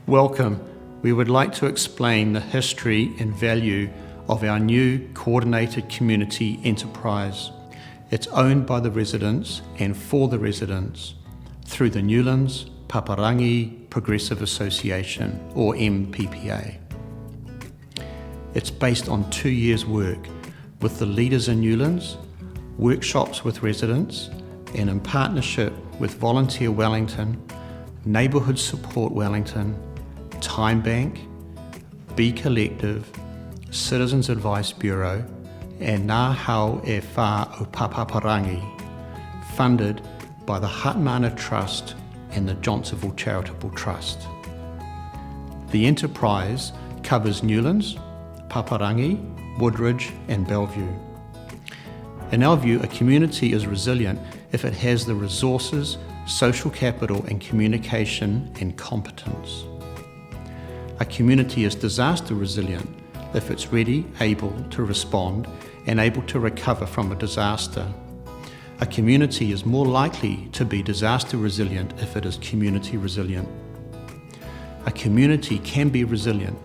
Welcome. We would like to explain the history and value of our new coordinated community enterprise. It's owned by the residents and for the residents through the Newlands Paparangi Progressive Association, or MPPA. It's based on 2 years' work with the leaders in Newlands, workshops with residents, and in partnership with Volunteer Wellington, Neighbourhood Support Wellington, Time Bank, Be Collective, Citizens Advice Bureau, and Ngā Hau e Whā o Paparangi, funded by the Hatimana Trust and the Johnsonville Charitable Trust. The enterprise covers Newlands, Paparangi, Woodridge and Bellevue. In our view, a community is resilient if it has the resources, social capital and communication and competence. A community is disaster resilient if it's ready, able to respond and able to recover from a disaster. A community is more likely to be disaster resilient if it is community resilient. A community can be resilient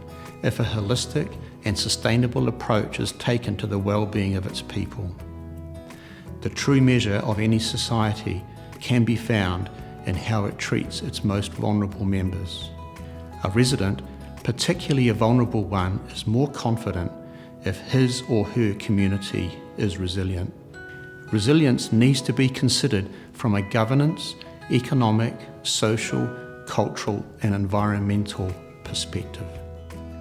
if a holistic and sustainable approach is taken to the well-being of its people. The true measure of any society can be found in how it treats its most vulnerable members. A resident, particularly a vulnerable one, is more confident if his or her community is resilient. Resilience needs to be considered from a governance, economic, social, cultural and environmental perspective.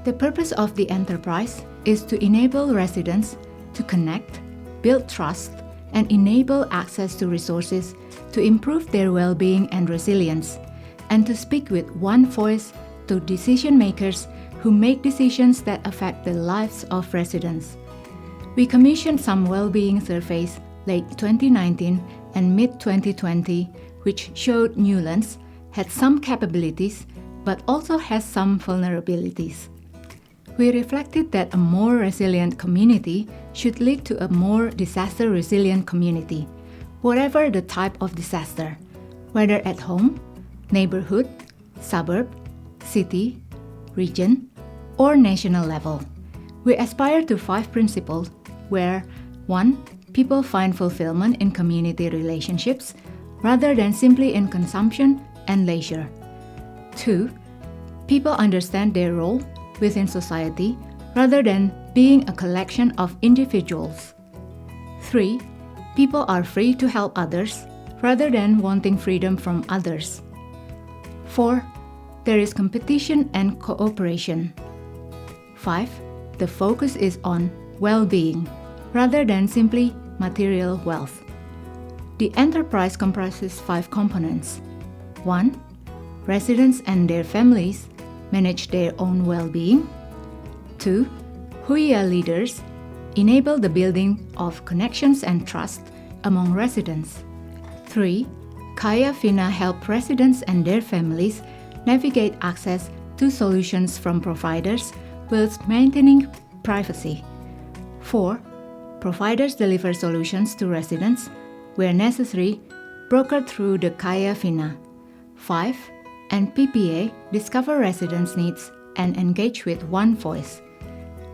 The purpose of the enterprise is to enable residents to connect, build trust, and enable access to resources to improve their well-being and resilience, and to speak with one voice to decision makers who make decisions that affect the lives of residents. We commissioned some well-being surveys late 2019 and mid-2020, which showed Newlands had some capabilities but also has some vulnerabilities. We reflected that a more resilient community should lead to a more disaster-resilient community, whatever the type of disaster, whether at home, neighborhood, suburb, city, region, or national level. We aspire to 5 principles where 1. People find fulfillment in community relationships rather than simply in consumption and leisure. 2. People understand their role within society rather than being a collection of individuals. 3. People are free to help others rather than wanting freedom from others. 4. There is competition and cooperation. 5. The focus is on well-being rather than simply material wealth. The enterprise comprises 5 components. 1. Residents and their families manage their own well-being. 2. Huia leaders enable the building of connections and trust among residents. 3. Kaya Fina help residents and their families navigate access to solutions from providers whilst maintaining privacy. 4. Providers deliver solutions to residents where necessary, brokered through the Kaya Fina. 5. And PPA discover residents' needs and engage with one voice.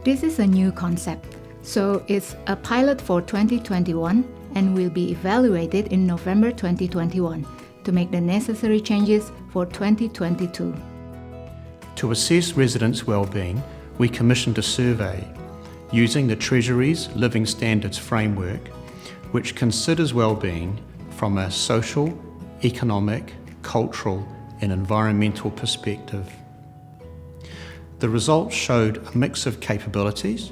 This is a new concept, so it's a pilot for 2021 and will be evaluated in November 2021 to make the necessary changes for 2022. To assess residents' well-being, we commissioned a survey using the Treasury's Living Standards Framework, which considers well-being from a social, economic, cultural and environmental perspective. The results showed a mix of capabilities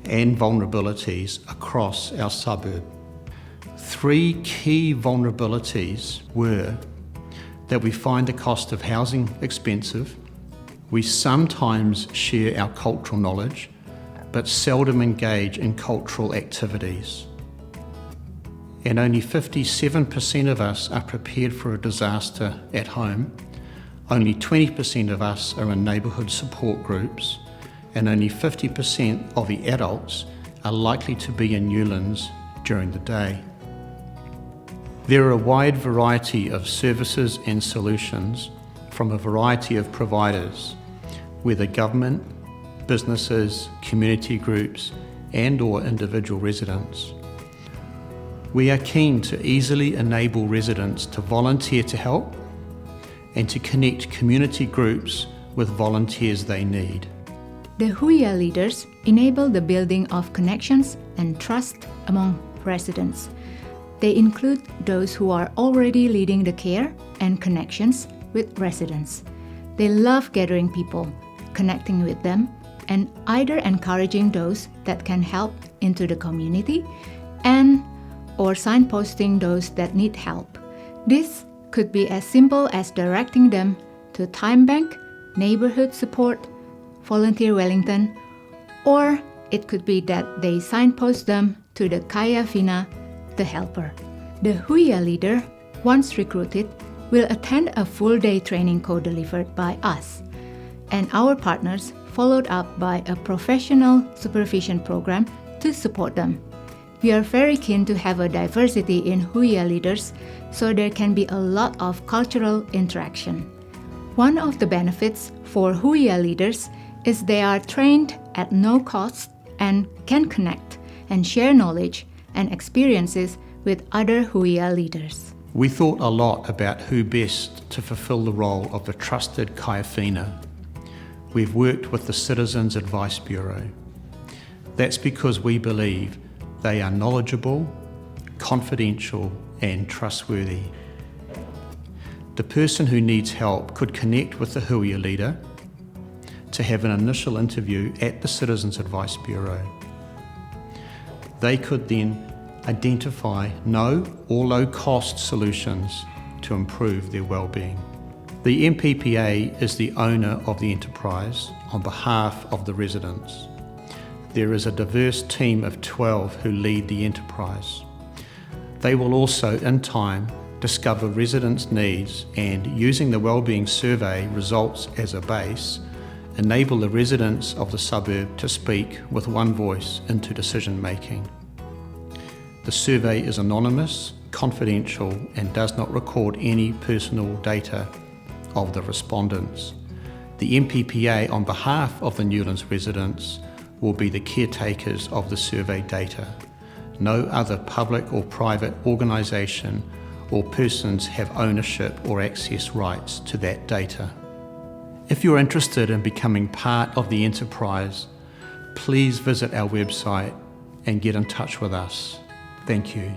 and vulnerabilities across our suburb. 3 key vulnerabilities were that we find the cost of housing expensive, we sometimes share our cultural knowledge, but seldom engage in cultural activities. And only 57% of us are prepared for a disaster at home, only 20% of us are in neighbourhood support groups, and only 50% of the adults are likely to be in Newlands during the day. There are a wide variety of services and solutions from a variety of providers, whether government, businesses, community groups, and/or individual residents. We are keen to easily enable residents to volunteer to help and to connect community groups with volunteers they need. The Huia leaders enable the building of connections and trust among residents. They include those who are already leading the care and connections with residents. They love gathering people, connecting with them, and either encouraging those that can help into the community or signposting those that need help. This could be as simple as directing them to Time Bank, Neighborhood Support, Volunteer Wellington, or it could be that they signpost them to the Kaya Fina, the helper. The Huia leader, once recruited, will attend a full-day training co-delivered by us, and our partners followed up by a professional supervision program to support them. We are very keen to have a diversity in Huia leaders so there can be a lot of cultural interaction. One of the benefits for Huia leaders is they are trained at no cost and can connect and share knowledge and experiences with other Huia leaders. We thought a lot about who best to fulfill the role of the trusted Kaya Fina. We've worked with the Citizens Advice Bureau. That's because we believe they are knowledgeable, confidential, and trustworthy. The person who needs help could connect with the Huia leader to have an initial interview at the Citizens Advice Bureau. They could then identify no or low-cost solutions to improve their well-being. The MPPA is the owner of the enterprise on behalf of the residents. There is a diverse team of 12 who lead the enterprise. They will also, in time, discover residents' needs and, using the Wellbeing Survey results as a base, enable the residents of the suburb to speak with one voice into decision making. The survey is anonymous, confidential, and does not record any personal data of the respondents. The MPPA, on behalf of the Newlands residents, will be the caretakers of the survey data. No other public or private organisation or persons have ownership or access rights to that data. If you're interested in becoming part of the enterprise, please visit our website and get in touch with us. Thank you.